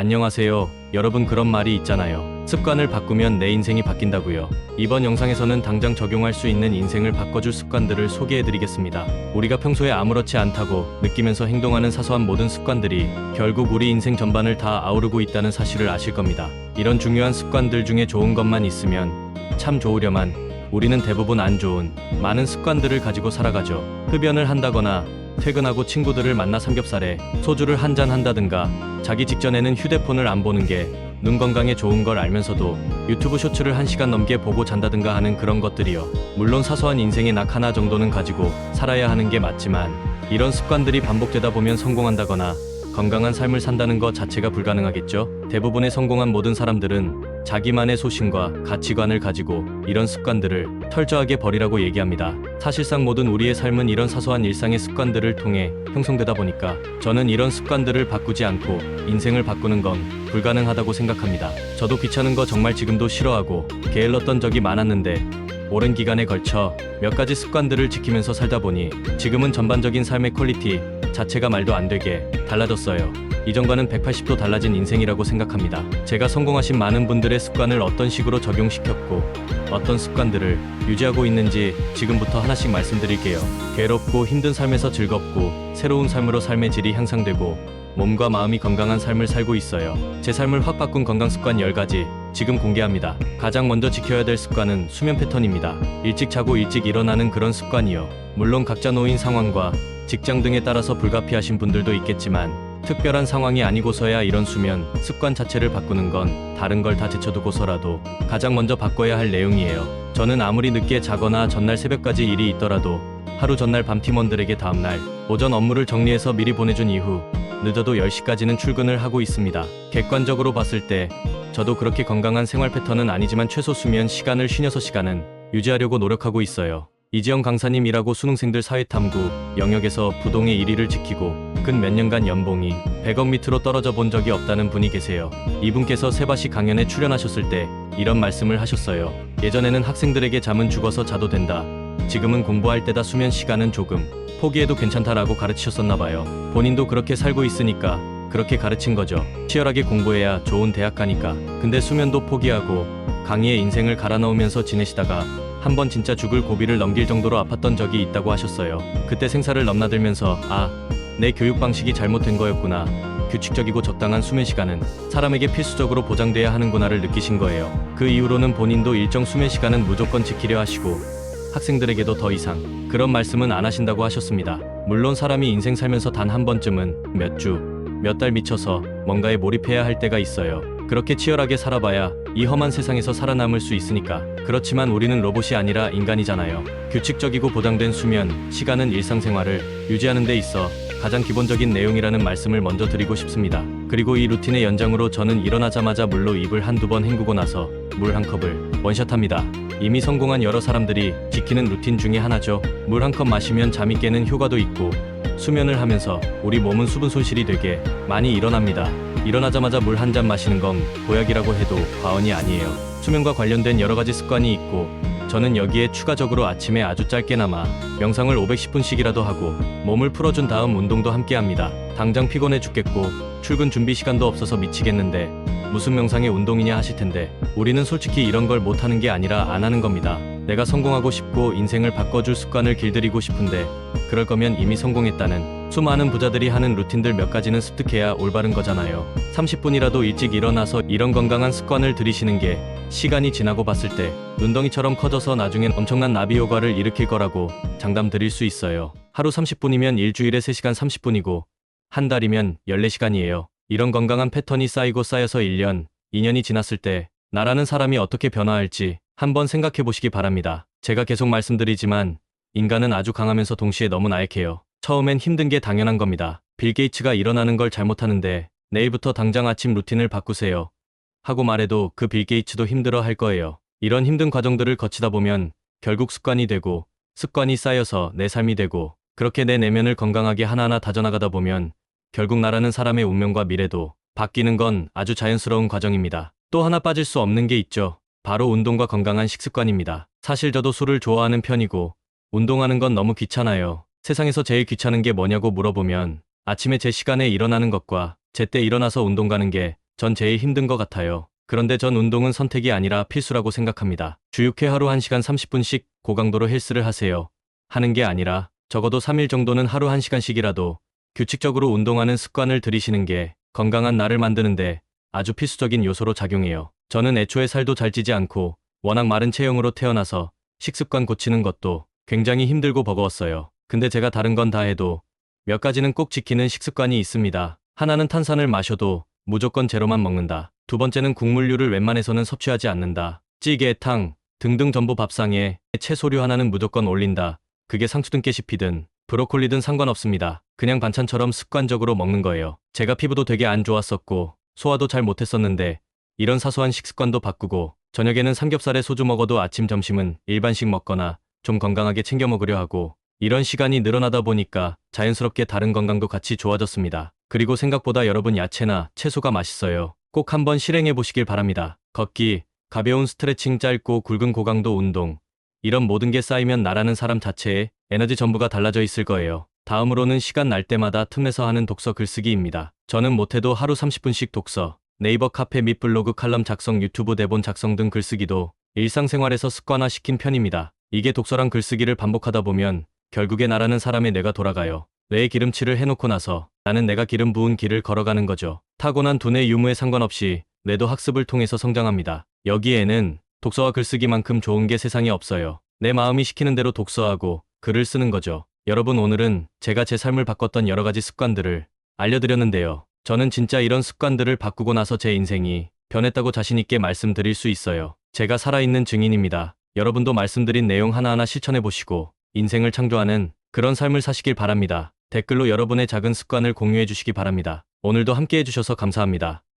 안녕하세요. 여러분 그런 말이 있잖아요. 습관을 바꾸면 내 인생이 바뀐다고요. 이번 영상에서는 당장 적용할 수 있는 인생을 바꿔줄 습관들을 소개해드리겠습니다. 우리가 평소에 아무렇지 않다고 느끼면서 행동하는 사소한 모든 습관들이 결국 우리 인생 전반을 다 아우르고 있다는 사실을 아실 겁니다. 이런 중요한 습관들 중에 좋은 것만 있으면 참 좋으려만 우리는 대부분 안 좋은 많은 습관들을 가지고 살아가죠. 흡연을 한다거나 퇴근하고 친구들을 만나 삼겹살에 소주를 한잔 한다든가 자기 직전에는 휴대폰을 안 보는 게 눈 건강에 좋은 걸 알면서도 유튜브 쇼츠를 1시간 넘게 보고 잔다든가 하는 그런 것들이요. 물론 사소한 인생의 낙 하나 정도는 가지고 살아야 하는 게 맞지만 이런 습관들이 반복되다 보면 성공한다거나 건강한 삶을 산다는 것 자체가 불가능하겠죠. 대부분의 성공한 모든 사람들은 자기만의 소신과 가치관을 가지고 이런 습관들을 철저하게 버리라고 얘기합니다. 사실상 모든 우리의 삶은 이런 사소한 일상의 습관들을 통해 형성되다 보니까 저는 이런 습관들을 바꾸지 않고 인생을 바꾸는 건 불가능하다고 생각합니다. 저도 귀찮은 거 정말 지금도 싫어하고 게을렀던 적이 많았는데 오랜 기간에 걸쳐 몇 가지 습관들을 지키면서 살다 보니 지금은 전반적인 삶의 퀄리티 자체가 말도 안 되게 달라졌어요. 이전과는 180도 달라진 인생이라고 생각합니다. 제가 성공하신 많은 분들의 습관을 어떤 식으로 적용시켰고 어떤 습관들을 유지하고 있는지 지금부터 하나씩 말씀드릴게요. 괴롭고 힘든 삶에서 즐겁고 새로운 삶으로 삶의 질이 향상되고 몸과 마음이 건강한 삶을 살고 있어요. 제 삶을 확 바꾼 건강습관 10가지 지금 공개합니다. 가장 먼저 지켜야 될 습관은 수면 패턴입니다. 일찍 자고 일찍 일어나는 그런 습관이요. 물론 각자 놓인 상황과 직장 등에 따라서 불가피하신 분들도 있겠지만 특별한 상황이 아니고서야 이런 수면 습관 자체를 바꾸는 건 다른 걸 다 제쳐두고서라도 가장 먼저 바꿔야 할 내용이에요. 저는 아무리 늦게 자거나 전날 새벽까지 일이 있더라도 하루 전날 밤 팀원들에게 다음날 오전 업무를 정리해서 미리 보내준 이후 늦어도 10시까지는 출근을 하고 있습니다. 객관적으로 봤을 때 저도 그렇게 건강한 생활 패턴은 아니지만 최소 수면 시간을 56시간은 유지하려고 노력하고 있어요. 이지영 강사님이라고 수능생들 사회탐구 영역에서 부동의 1위를 지키고 근 몇 년간 연봉이 100억 밑으로 떨어져 본 적이 없다는 분이 계세요. 이분께서 세바시 강연에 출연하셨을 때 이런 말씀을 하셨어요. 예전에는 학생들에게 잠은 죽어서 자도 된다. 지금은 공부할 때다 수면 시간은 조금 포기해도 괜찮다라고 가르치셨었나봐요. 본인도 그렇게 살고 있으니까 그렇게 가르친 거죠. 치열하게 공부해야 좋은 대학 가니까. 근데 수면도 포기하고 강의에 인생을 갈아 넣으면서 지내시다가 한번 진짜 죽을 고비를 넘길 정도로 아팠던 적이 있다고 하셨어요. 그때 생사를 넘나들면서 내 교육 방식이 잘못된 거였구나. 규칙적이고 적당한 수면 시간은 사람에게 필수적으로 보장돼야 하는구나를 느끼신 거예요. 그 이후로는 본인도 일정 수면 시간은 무조건 지키려 하시고 학생들에게도 더 이상 그런 말씀은 안 하신다고 하셨습니다. 물론 사람이 인생 살면서 단 한 번쯤은 몇 주, 몇 달 미쳐서 뭔가에 몰입해야 할 때가 있어요. 그렇게 치열하게 살아봐야 이 험한 세상에서 살아남을 수 있으니까. 그렇지만 우리는 로봇이 아니라 인간이잖아요. 규칙적이고 보장된 수면 시간은 일상생활을 유지하는 데 있어 가장 기본적인 내용이라는 말씀을 먼저 드리고 싶습니다. 그리고 이 루틴의 연장으로 저는 일어나자마자 물로 입을 한두 번 헹구고 나서 물 한 컵을 원샷합니다. 이미 성공한 여러 사람들이 지키는 루틴 중에 하나죠. 물 한 컵 마시면 잠이 깨는 효과도 있고 수면을 하면서 우리 몸은 수분 손실이 되게 많이 일어납니다. 일어나자마자 물 한 잔 마시는 건 보약이라고 해도 과언이 아니에요. 수면과 관련된 여러 가지 습관이 있고 저는 여기에 추가적으로 아침에 아주 짧게나마 명상을 510분씩이라도 하고 몸을 풀어준 다음 운동도 함께 합니다. 당장 피곤해 죽겠고 출근 준비 시간도 없어서 미치겠는데 무슨 명상의 운동이냐 하실 텐데 우리는 솔직히 이런 걸 못하는 게 아니라 안 하는 겁니다. 내가 성공하고 싶고 인생을 바꿔줄 습관을 길들이고 싶은데 그럴 거면 이미 성공했다는 수많은 부자들이 하는 루틴들 몇 가지는 습득해야 올바른 거잖아요. 30분이라도 일찍 일어나서 이런 건강한 습관을 들이시는 게 시간이 지나고 봤을 때 눈덩이처럼 커져서 나중엔 엄청난 나비 효과를 일으킬 거라고 장담 드릴 수 있어요. 하루 30분이면 일주일에 3시간 30분이고 한 달이면 14시간이에요. 이런 건강한 패턴이 쌓이고 쌓여서 1년, 2년이 지났을 때 나라는 사람이 어떻게 변화할지 한번 생각해 보시기 바랍니다. 제가 계속 말씀드리지만 인간은 아주 강하면서 동시에 너무 나약해요. 처음엔 힘든 게 당연한 겁니다. 빌 게이츠가 일어나는 걸 잘못하는데 내일부터 당장 아침 루틴을 바꾸세요 하고 말해도 그 빌 게이츠도 힘들어 할 거예요. 이런 힘든 과정들을 거치다 보면 결국 습관이 되고 습관이 쌓여서 내 삶이 되고 그렇게 내 내면을 건강하게 하나하나 다져나가다 보면 결국 나라는 사람의 운명과 미래도 바뀌는 건 아주 자연스러운 과정입니다. 또 하나 빠질 수 없는 게 있죠. 바로 운동과 건강한 식습관입니다. 사실 저도 술을 좋아하는 편이고 운동하는 건 너무 귀찮아요. 세상에서 제일 귀찮은 게 뭐냐고 물어보면 아침에 제 시간에 일어나는 것과 제때 일어나서 운동 가는 게 전 제일 힘든 것 같아요. 그런데 전 운동은 선택이 아니라 필수라고 생각합니다. 주 6회 하루 1시간 30분씩 고강도로 헬스를 하세요. 하는 게 아니라 적어도 3일 정도는 하루 1시간씩이라도 규칙적으로 운동하는 습관을 들이시는 게 건강한 나를 만드는데 아주 필수적인 요소로 작용해요. 저는 애초에 살도 잘 찌지 않고 워낙 마른 체형으로 태어나서 식습관 고치는 것도 굉장히 힘들고 버거웠어요. 근데 제가 다른 건 다 해도 몇 가지는 꼭 지키는 식습관이 있습니다. 하나는 탄산을 마셔도 무조건 제로만 먹는다. 두 번째는 국물류를 웬만해서는 섭취하지 않는다. 찌개, 탕 등등 전부 밥상에 채소류 하나는 무조건 올린다. 그게 상추든 깨시피든 브로콜리든 상관없습니다. 그냥 반찬처럼 습관적으로 먹는 거예요. 제가 피부도 되게 안 좋았었고 소화도 잘 못했었는데 이런 사소한 식습관도 바꾸고 저녁에는 삼겹살에 소주 먹어도 아침 점심은 일반식 먹거나 좀 건강하게 챙겨 먹으려 하고 이런 시간이 늘어나다 보니까 자연스럽게 다른 건강도 같이 좋아졌습니다. 그리고 생각보다 여러분 야채나 채소가 맛있어요. 꼭 한번 실행해 보시길 바랍니다. 걷기, 가벼운 스트레칭, 짧고 굵은 고강도 운동 이런 모든 게 쌓이면 나라는 사람 자체의 에너지 전부가 달라져 있을 거예요. 다음으로는 시간 날 때마다 틈내서 하는 독서 글쓰기입니다. 저는 못해도 하루 30분씩 독서, 네이버 카페 및 블로그 칼럼 작성, 유튜브 대본 작성 등 글쓰기도 일상생활에서 습관화시킨 편입니다. 이게 독서랑 글쓰기를 반복하다 보면 결국에 나라는 사람의 뇌가 돌아가요. 뇌에 기름칠을 해놓고 나서 나는 내가 기름 부은 길을 걸어가는 거죠. 타고난 두뇌 유무에 상관없이 뇌도 학습을 통해서 성장합니다. 여기에는 독서와 글쓰기만큼 좋은 게 세상에 없어요. 내 마음이 시키는 대로 독서하고 글을 쓰는 거죠. 여러분, 오늘은 제가 제 삶을 바꿨던 여러 가지 습관들을 알려드렸는데요. 저는 진짜 이런 습관들을 바꾸고 나서 제 인생이 변했다고 자신있게 말씀드릴 수 있어요. 제가 살아있는 증인입니다. 여러분도 말씀드린 내용 하나하나 실천해보시고 인생을 창조하는 그런 삶을 사시길 바랍니다. 댓글로 여러분의 작은 습관을 공유해 주시기 바랍니다. 오늘도 함께 해주셔서 감사합니다.